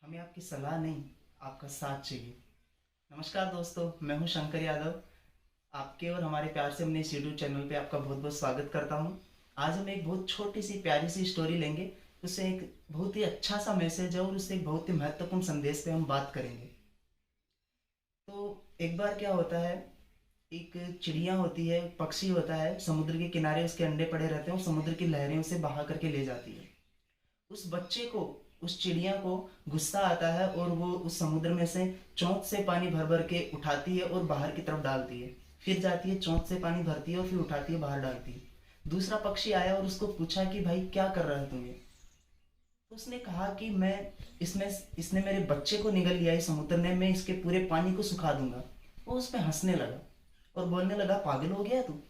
हमें आपकी सलाह नहीं, आपका साथ चाहिए। नमस्कार दोस्तों, मैं हूं शंकर यादव। आपके और हमारे प्यार से हमने इस यूट्यूब चैनल पे आपका बहुत बहुत स्वागत करता हूं। आज हम एक बहुत छोटी सी प्यारी सी स्टोरी लेंगे। उससे एक बहुत ही अच्छा सा मैसेज है और उससे एक बहुत ही महत्वपूर्ण संदेश पे हम बात करेंगे। तो एक बार क्या होता है, एक चिड़िया होती है, पक्षी होता है, समुद्र के किनारे उसके अंडे पड़े रहते हैं और समुद्र की लहरें उसे बहा करके ले जाती है। उस बच्चे को, उस चिड़िया को गुस्सा आता है और वो उस समुद्र में से चोंच से पानी भर भर के उठाती है और बाहर की तरफ डालती है। फिर जाती है, चोंच से पानी भरती है और फिर उठाती है, बाहर डालती है। दूसरा पक्षी आया और उसको पूछा कि भाई क्या कर रहा है तुम ये। तो उसने कहा कि मैं इसमें इसने मेरे बच्चे को निगल लिया है समुद्र ने, मैं इसके पूरे पानी को सुखा दूंगा। वो उस पर हंसने लगा और बोलने लगा, पागल हो गया तू।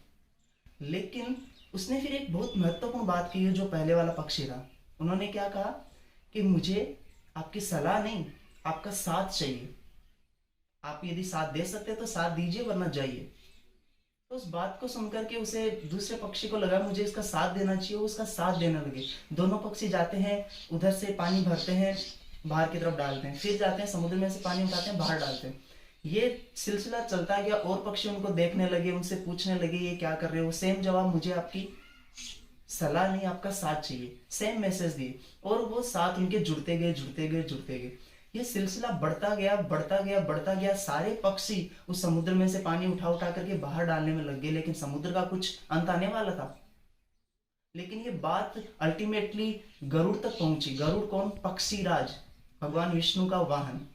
लेकिन उसने फिर एक बहुत महत्वपूर्ण बात की है जो पहले वाला पक्षी था। उन्होंने क्या कहा कि मुझे आपकी सलाह नहीं, आपका साथ चाहिए। आप यदि साथ दे सकते तो साथ दीजिए, वरना जाइए। तो उस बात को सुनकर के उसे, दूसरे पक्षी को लगा मुझे इसका साथ देना चाहिए, वो उसका साथ देने लगे। दोनों पक्षी जाते हैं, उधर से पानी भरते हैं, बाहर की तरफ डालते हैं, फिर जाते हैं समुद्र में से पानी उठाते हैं, बाहर डालते हैं। ये सिलसिला चलता गया और पक्षी उनको देखने लगे, उनसे पूछने लगे ये क्या कर रहे हो। सेम जवाब, मुझे आपकी सलाह नहीं, आपका साथ चाहिए। सेम मैसेज दिए और वो साथ उनके जुड़ते गए, जुड़ते गए, जुड़ते गए। ये सिलसिला बढ़ता गया, बढ़ता गया, बढ़ता गया। सारे पक्षी उस समुद्र में से पानी उठा उठा करके बाहर डालने में लग गए, लेकिन समुद्र का कुछ अंत आने वाला था। लेकिन ये बात अल्टीमेटली गरुड़ तक पहुंची। गरुड़ कौन? पक्षी राज, भगवान विष्णु का वाहन।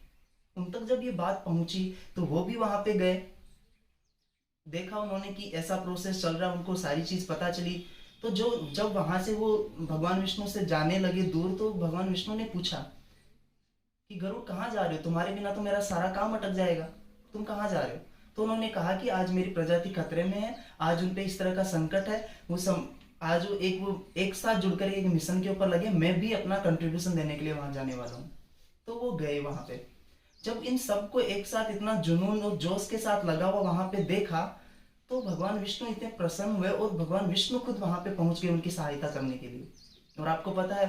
उन तक जब ये बात पहुंची तो वो भी वहां पे गए। देखा उन्होंने कि ऐसा प्रोसेस चल रहा है, उनको सारी चीज पता चली। तो जो जब वहां से वो भगवान विष्णु से जाने लगे दूर, तो भगवान विष्णु ने पूछा कि गरुड़ कहाँ जा रहे हो, तुम्हारे बिना तो मेरा सारा काम अटक जाएगा, तुम कहाँ जा रहे हो। तो उन्होंने कहा कि आज मेरी प्रजाति खतरे में है, आज उनपे इस तरह का संकट है। आज वो एक साथ जुड़कर एक मिशन के ऊपर लगे, मैं भी अपना कंट्रीब्यूशन देने के लिए वहां जाने वाला हूँ। तो वो गए वहां पे। जब इन सबको एक साथ इतना जुनून और जोश के साथ लगा हुआ वहां पे देखा, तो भगवान विष्णु इतने प्रसन्न हुए और भगवान विष्णु खुद वहां पे पहुंच गए उनकी सहायता करने के लिए। और आपको पता है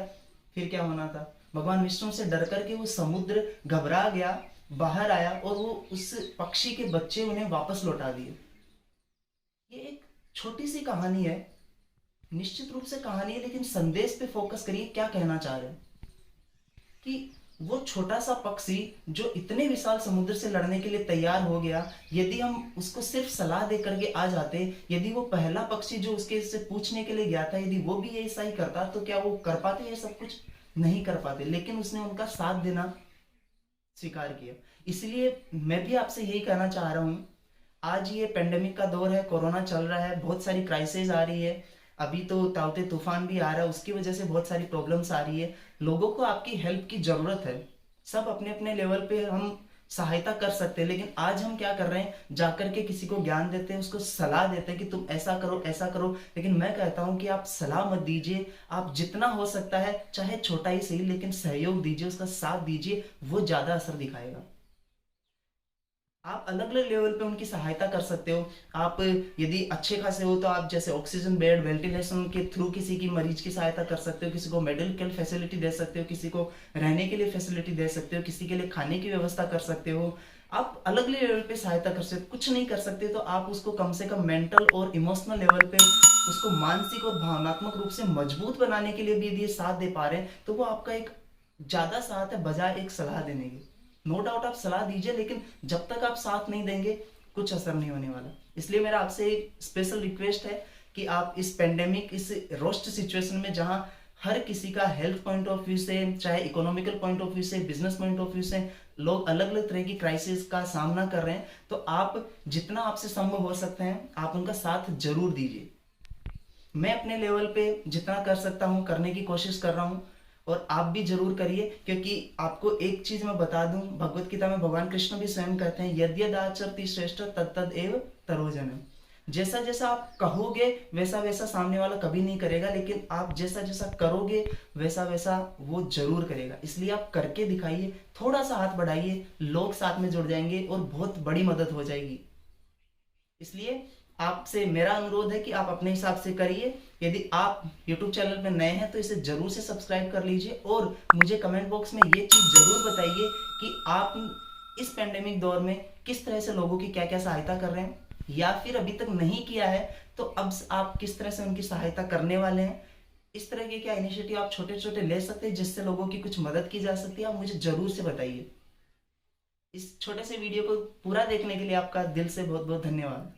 फिर क्या होना था? भगवान विष्णु से डर करके वो समुद्र घबरा गया, बाहर आया और वो उस पक्षी के बच्चे उन्हें वापस लौटा दिए। ये एक छोटी सी कहानी है, निश्चित रूप से कहानी है, लेकिन संदेश पे फोकस करिए, क्या कहना चाह रहे हैं कि वो छोटा सा पक्षी जो इतने विशाल समुद्र से लड़ने के लिए तैयार हो गया, यदि हम उसको सिर्फ सलाह दे करके आ जाते, यदि वो पहला पक्षी जो उसके से पूछने के लिए गया था, यदि वो भी ऐसा ही करता, तो क्या वो कर पाते ये सब कुछ? नहीं कर पाते। लेकिन उसने उनका साथ देना स्वीकार किया। इसलिए मैं भी आपसे यही कहना चाह रहा हूँ, आज ये पेंडेमिक का दौर है, कोरोना चल रहा है, बहुत सारी क्राइसिस आ रही है। अभी तो ताउते तूफान भी आ रहा है, उसकी वजह से बहुत सारी प्रॉब्लम्स आ रही है। लोगों को आपकी हेल्प की जरूरत है। सब अपने अपने लेवल पे हम सहायता कर सकते हैं, लेकिन आज हम क्या कर रहे हैं, जाकर के किसी को ज्ञान देते हैं, उसको सलाह देते हैं कि तुम ऐसा करो, ऐसा करो। लेकिन मैं कहता हूं कि आप सलाह मत दीजिए। आप जितना हो सकता है, चाहे छोटा ही सही, लेकिन सहयोग दीजिए, उसका साथ दीजिए, वो ज्यादा असर दिखाएगा। आप अलग अलग लेवल पे उनकी सहायता कर सकते हो। आप यदि अच्छे खासे हो तो आप जैसे ऑक्सीजन बेड, वेंटिलेशन के थ्रू किसी की मरीज की सहायता कर सकते हो, किसी को मेडिकल फैसिलिटी दे सकते हो, किसी को रहने के लिए फैसिलिटी दे सकते हो, किसी के लिए खाने की व्यवस्था कर सकते हो। आप अलग अलग लेवल पे सहायता कर सकते हो। कुछ नहीं कर सकते तो आप उसको कम से कम मेंटल और इमोशनल लेवल पे उसको मानसिक और भावनात्मक रूप से मजबूत बनाने के लिए भी यदि ये साथ दे पा रहे हैं, तो वो आपका एक ज्यादा साथ है बजाय एक सलाह देने की। नो डाउट आप सलाह दीजिए, लेकिन जब तक आप साथ नहीं देंगे कुछ असर नहीं होने वाला। इसलिए मेरा आपसे एक स्पेशल रिक्वेस्ट है कि आप इस पेंडेमिक, इस रोस्ट सिचुएशन में जहां हर किसी का हेल्थ पॉइंट ऑफ व्यू से, चाहे इकोनॉमिकल पॉइंट ऑफ व्यू से, बिजनेस पॉइंट ऑफ व्यू से, लोग अलग अलग तरह की क्राइसिस का सामना कर रहे हैं, तो आप जितना आपसे संभव हो सकते हैं आप उनका साथ जरूर दीजिए। मैं अपने लेवल पे जितना कर सकता हूँ करने की कोशिश कर रहा हूँ, और आप भी जरूर करिए। क्योंकि आपको एक चीज मैं बता दूं, भगवत गीता में भगवान कृष्ण भी स्वयं कहते हैं, यद्यदाचरति श्रेष्ठ तत्तद एव तरोजनम। जैसा जैसा आप कहोगे वैसा वैसा सामने वाला कभी नहीं करेगा, लेकिन आप जैसा जैसा करोगे वैसा वैसा वो जरूर करेगा। इसलिए आप करके दिखाइए, थोड़ा सा हाथ बढ़ाइए, लोग साथ में जुड़ जाएंगे और बहुत बड़ी मदद हो जाएगी। इसलिए आपसे मेरा अनुरोध है कि आप अपने हिसाब से करिए। यदि आप YouTube चैनल पर नए हैं तो इसे जरूर से सब्सक्राइब कर लीजिए और मुझे कमेंट बॉक्स में ये चीज़ जरूर बताइए कि आप इस पेंडेमिक दौर में किस तरह से लोगों की क्या क्या सहायता कर रहे हैं, या फिर अभी तक नहीं किया है तो अब आप किस तरह से उनकी सहायता करने वाले हैं। इस तरह के क्या इनिशिएटिव आप छोटे छोटे ले सकते हैं जिससे लोगों की कुछ मदद की जा सकती है, आप मुझे जरूर से बताइए। इस छोटे से वीडियो को पूरा देखने के लिए आपका दिल से बहुत बहुत धन्यवाद।